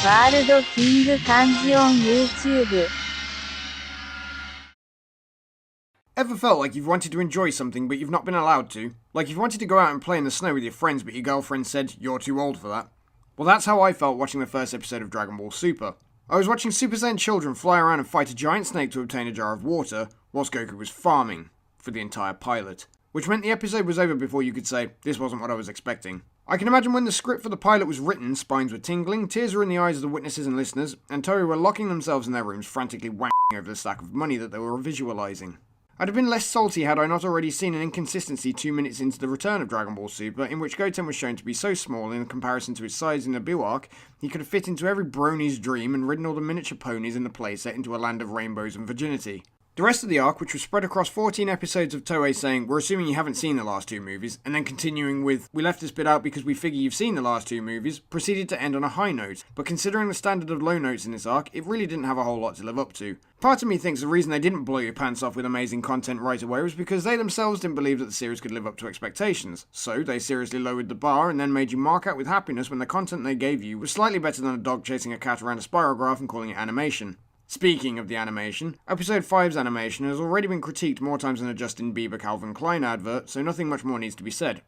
ワールドキング漢字 on YouTube. Ever felt like you've wanted to enjoy something but you've not been allowed to? Like you've wanted to go out and play in the snow with your friends but your girlfriend said you're too old for that? Well, that's how I felt watching the first episode of Dragon Ball Super. I was watching Super Saiyan children fly around and fight a giant snake to obtain a jar of water, whilst Goku was farming for the entire pilot. Which meant the episode was over before you could say, this wasn't what I was expecting. I can imagine when the script for the pilot was written, spines were tingling, tears were in the eyes of the witnesses and listeners, and Toei were locking themselves in their rooms frantically wanking over the stack of money that they were visualising. I'd have been less salty had I not already seen an inconsistency 2 minutes into the return of Dragon Ball Super, in which Goten was shown to be so small in comparison to his size in the Beerus Arc, he could have fit into every brony's dream and ridden all the miniature ponies in the playset into a land of rainbows and virginity. The rest of the arc, which was spread across 14 episodes of Toei saying, we're assuming you haven't seen the last two movies, and then continuing with, we left this bit out because we figure you've seen the last two movies, proceeded to end on a high note, but considering the standard of low notes in this arc, it really didn't have a whole lot to live up to. Part of me thinks the reason they didn't blow your pants off with amazing content right away was because they themselves didn't believe that the series could live up to expectations, so they seriously lowered the bar and then made you mark out with happiness when the content they gave you was slightly better than a dog chasing a cat around a spirograph and calling it animation. Speaking of the animation, Episode 5's animation has already been critiqued more times than a Justin Bieber Calvin Klein advert, so nothing much more needs to be said.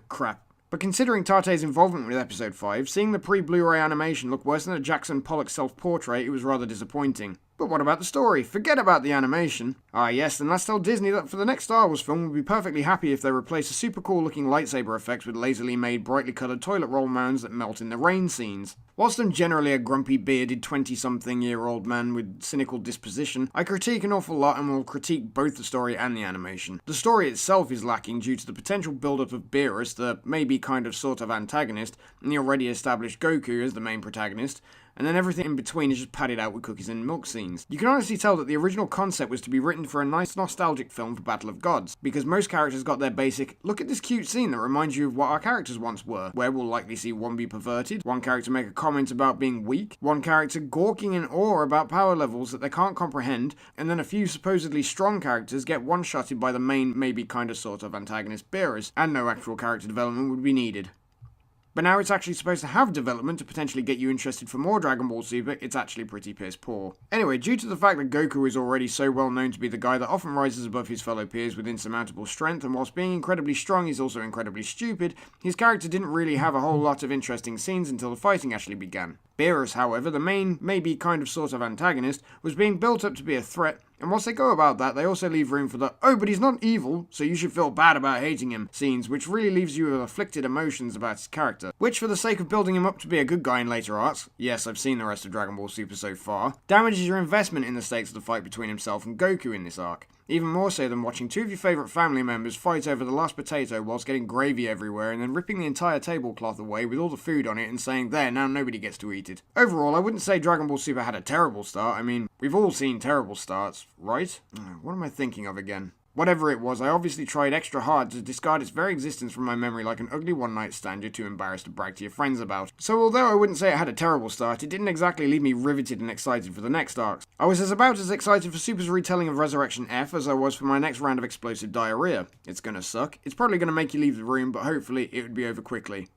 Crap. But considering Tate's involvement with Episode 5, seeing the pre-Blu-ray animation look worse than a Jackson Pollock self-portrait, it was rather disappointing. But what about the story? Forget about the animation. Ah yes, then let's tell Disney that for the next Star Wars film we'd be perfectly happy if they replace the super cool looking lightsaber effects with lazily made, brightly coloured toilet roll mounds that melt in the rain scenes. Whilst I'm generally a grumpy, bearded, 20-something-year-old man with cynical disposition, I critique an awful lot and will critique both the story and the animation. The story itself is lacking due to the potential build-up of Beerus, the maybe kind of sort of antagonist, and the already established Goku as the main protagonist, and then everything in between is just padded out with cookies and milk scenes. You can honestly tell that the original concept was to be written for a nice nostalgic film for Battle of Gods, because most characters got their basic, look at this cute scene that reminds you of what our characters once were, where we'll likely see one be perverted, one character make a comment about being weak, one character gawking in awe about power levels that they can't comprehend, and then a few supposedly strong characters get one-shotted by the main, maybe kinda sort of antagonist Beerus, and no actual character development would be needed. But now it's actually supposed to have development to potentially get you interested for more Dragon Ball Super, it's actually pretty piss poor. Anyway, due to the fact that Goku is already so well known to be the guy that often rises above his fellow peers with insurmountable strength, and whilst being incredibly strong he's also incredibly stupid, his character didn't really have a whole lot of interesting scenes until the fighting actually began. Beerus, however, the main, maybe kind of sort of antagonist, was being built up to be a threat, and whilst they go about that, they also leave room for the, oh, but he's not evil, so you should feel bad about hating him, scenes, which really leaves you with afflicted emotions about his character, which for the sake of building him up to be a good guy in later arcs, yes, I've seen the rest of Dragon Ball Super so far, damages your investment in the stakes of the fight between himself and Goku in this arc. Even more so than watching two of your favourite family members fight over the last potato whilst getting gravy everywhere and then ripping the entire tablecloth away with all the food on it and saying, there, now nobody gets to eat it. Overall, I wouldn't say Dragon Ball Super had a terrible start. I mean, we've all seen terrible starts, right? What am I thinking of again? Whatever it was, I obviously tried extra hard to discard its very existence from my memory like an ugly one-night stand you're too embarrassed to brag to your friends about. So although I wouldn't say it had a terrible start, it didn't exactly leave me riveted and excited for the next arcs. I was about as excited for Super's retelling of Resurrection F as I was for my next round of explosive diarrhea. It's gonna suck. It's probably gonna make you leave the room, but hopefully it would be over quickly.